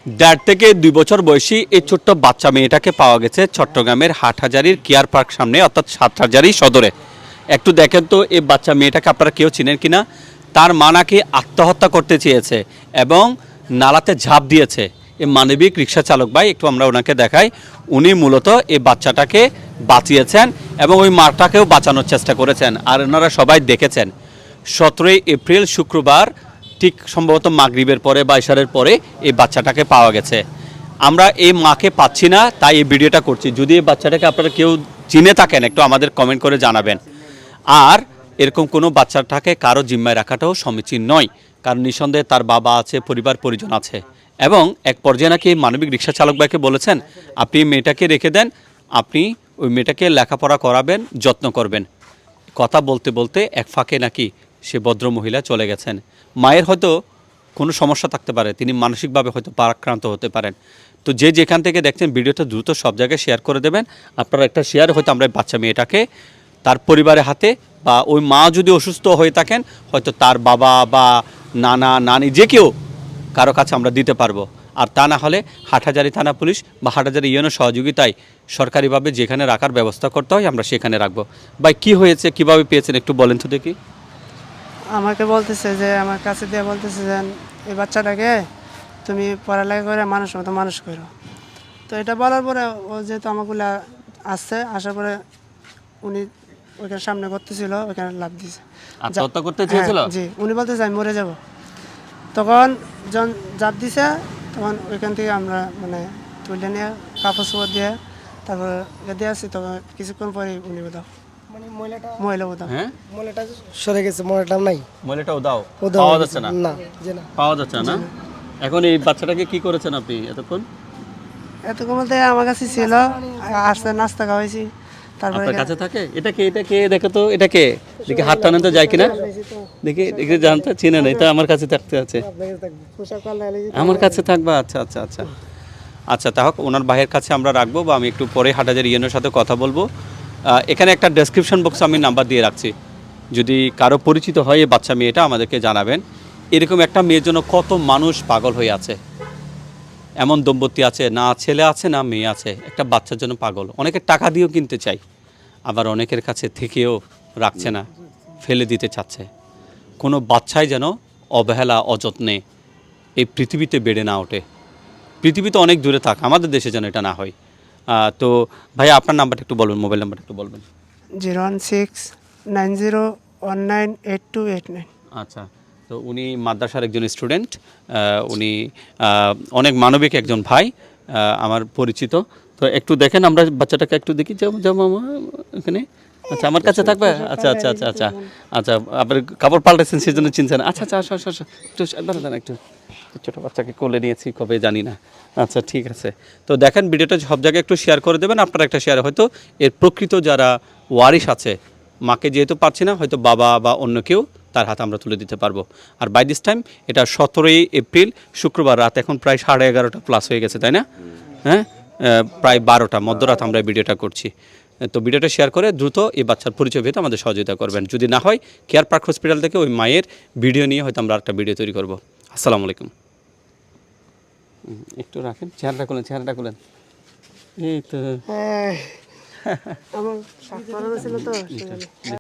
দেড় থেকে 2 বছর বয়সী এই ছোট্ট বাচ্চা মেয়েটাকে পাওয়া গেছে চট্টগ্রামের হাটহাজারীর কেয়ার পার্ক সামনে, অর্থাৎ হাটহাজারী সদরে। একটু দেখেন তো এই বাচ্চা মেয়েটাকে আপনারা কেউ চিনেন কিনা। তার মা নাকি আত্মহত্যা করতে চেয়েছে এবং নালাতে ঝাঁপ দিয়েছে। এই মানবিক রিক্সা চালক ভাই, একটু আমরা ওনাকে দেখাই। উনি মূলত এই বাচ্চাটাকে বাঁচিয়েছেন এবং ওই মাটাকেও বাঁচানোর চেষ্টা করেছেন। আর ওনারা সবাই দেখেছেন 17 এপ্রিল শুক্রবার ঠিক সম্ভবত মাগরিবের পরে বা ইশারের পরে এই বাচ্চাটাকে পাওয়া গেছে। আমরা এই মাকে পাচ্ছি না, তাই এই ভিডিওটা করছি। যদি এই বাচ্চাটাকে আপনারা কেউ চিনে থাকেন একটু আমাদের কমেন্ট করে জানাবেন। আর এরকম কোনো বাচ্চাটাকে কারো জিম্মায় রাখাটাও সমীচীন নয়, কারণ নিঃসন্দেহে তার বাবা আছে, পরিবার পরিজন আছে। এবং এক পর্যায়ে নাকি মানবিক রিক্সা চালক ভাইকে বলেছেন, আপনি মেয়েটাকে রেখে দেন, আপনি ওই মেয়েটাকে লেখাপড়া করাবেন, যত্ন করবেন। কথা বলতে বলতে এক ফাঁকে নাকি সে ভদ্র মহিলা চলে গেছেন। মায়ের হয়তো কোনো সমস্যা থাকতে পারে, তিনি মানসিকভাবে হয়তো পারাক্রান্ত হতে পারেন। তো যে যেখান থেকে দেখছেন ভিডিওটা দ্রুত সব জায়গায় শেয়ার করে দেবেন। আপনারা একটা শেয়ার হয়তো আমরা বাচ্চা মেয়েটাকে তার পরিবারের হাতে, বা ওই মা যদি অসুস্থ হয়ে থাকেন হয়তো তার বাবা বা নানা নানি যে কেউ কারো কাছে আমরা দিতে পারবো। আর তা না হলে হাটহাজারী থানা পুলিশ বা হাটহাজারী ইউএনও সহযোগিতায় সরকারিভাবে যেখানে রাখার ব্যবস্থা করতে হয় আমরা সেখানে রাখবো। ভাই কী হয়েছে, কিভাবে পেয়েছেন একটু বলেন তো দেখি। আমাকে বলতেছে যে আমার কাছে দিয়ে বলতেছে যে এই বাচ্চাটাকে তুমি পড়ালেখা করে মানুষ মতো মানুষ করো। তো এটা বলার পরে ও যেহেতু আমাগুলো আসছে, আসার পরে উনি ওইখানে সামনে করতেছিল, ওইখানে লাভ দিয়েছে। আত্মহত্যা করতে চেয়েছিল? জি, উনি বলতেছে আমি মরে যাব। তখন যখন জাপ দিছে তখন ওইখান থেকে আমরা মানে তুলে নিয়ে কাপড় চোপড় দিয়ে তারপরে দিয়ে আসছি। তখন কিছুক্ষণ পরে উনি বোধ মানে মহিলাটা বোধ হ্যাঁ, মহিলাটা সরে গেছে, মহিলাটা নাই। মহিলাটাও দাও উধাও পাওয়া হয়ে যাচ্ছে গেছে। না? না, যে না। পাওয়া যাচ্ছে না। এখন এই বাচ্চাটাকে কি করেছেন আপনি এতক্ষণ? এতক্ষণ বলতে আমার কাছে ছিল, আসতে নাস্তা খাওয়াইছি। তারপরে আপনার কাছে থাকে? এটা কে দেখো তো, এটা কে? দেখি হাত টানেন তো, যায় কিনা দেখি, দেখি জানতে চিনে নেই তো। আমার কাছে থাকতে আছে, আমার কাছে থাকবা। আচ্ছা আচ্ছা আচ্ছা আচ্ছা, তা হোক, ওনার ভাইয়ের কাছে আমরা রাখবো, বা আমি একটু পরে হাটহাজারী ইউএনওর সাথে কথা বলবো। এখানে একটা ডেসক্রিপশন বক্সে আমি নাম্বার দিয়ে রাখছি, যদি কারো পরিচিত হয় এই বাচ্চা মেয়েটা আমাদেরকে জানাবেন। এরকম একটা মেয়ের জন্য কত মানুষ পাগল হয়ে আছে। এমন দম্পতি আছে, না ছেলে আছে না মেয়ে আছে, একটা বাচ্চার জন্য পাগল। অনেকে টাকা দিয়েও কিনতে চাই, আবার অনেকের কাছে থেকেও রাখছে না, ফেলে দিতে চাচ্ছে। কোনো বাচ্চাই যেন অবহেলা অযত্নে এই পৃথিবীতে বেড়ে না ওঠে। পৃথিবীতে অনেক দূরে থাক, আমাদের দেশে যেন এটা না হয়। তো ভাইয়া আপনার নাম্বারটা একটু বলবেন, মোবাইল নাম্বারটা একটু বলবেন। 01690198289। আচ্ছা, তো উনি মাদ্রাসার একজন স্টুডেন্ট, উনি অনেক মানবিক একজন ভাই, আমার পরিচিত। তো একটু দেখেন, আমরা বাচ্চাটাকে একটু দেখি। যাবো এখানে। আচ্ছা, আমার কাছে থাকবে? আচ্ছা আচ্ছা আচ্ছা আচ্ছা আচ্ছা, আপনার কাপড় পাল্টেছেন সেজন্য চিনছেন। আচ্ছা আচ্ছা, আসো আসো আসো, একটু দাঁড়ান একটু। ছোটো বাচ্চাকে কোলে নিয়েছি কবে জানি না। আচ্ছা ঠিক আছে, তো দেখেন ভিডিওটা সব জায়গায় একটু শেয়ার করে দেবেন। আপনার একটা শেয়ার হয়তো এর প্রকৃত যারা ওয়ারিশ আছে, মাকে যেহেতু পাচ্ছি না, হয়তো বাবা বা অন্য কেউ তার হাতে আমরা তুলে দিতে পারবো। আর বাই দিস টাইম এটা 17 এপ্রিল শুক্রবার রাত, এখন প্রায় 11:30 প্লাস হয়ে গেছে, তাই না? হ্যাঁ, প্রায় 12টা মধ্যরাত আমরা ভিডিওটা করছি। তো ভিডিওটা শেয়ার করে দ্রুত এই বাচ্চার পরিচয় পেতে আমাদের সহযোগিতা করবেন। যদি না হয় কেয়ার পার্ক হসপিটাল থেকে ওই মায়ের ভিডিও নিয়ে হয়তো আমরা একটা ভিডিও তৈরি করবো। আসসালামু আলাইকুম। একটু রাখেন, চেহারাটা খুলেন, চেহারাটা খুলেন। এই তো আমার শ্বাস ছিল তো।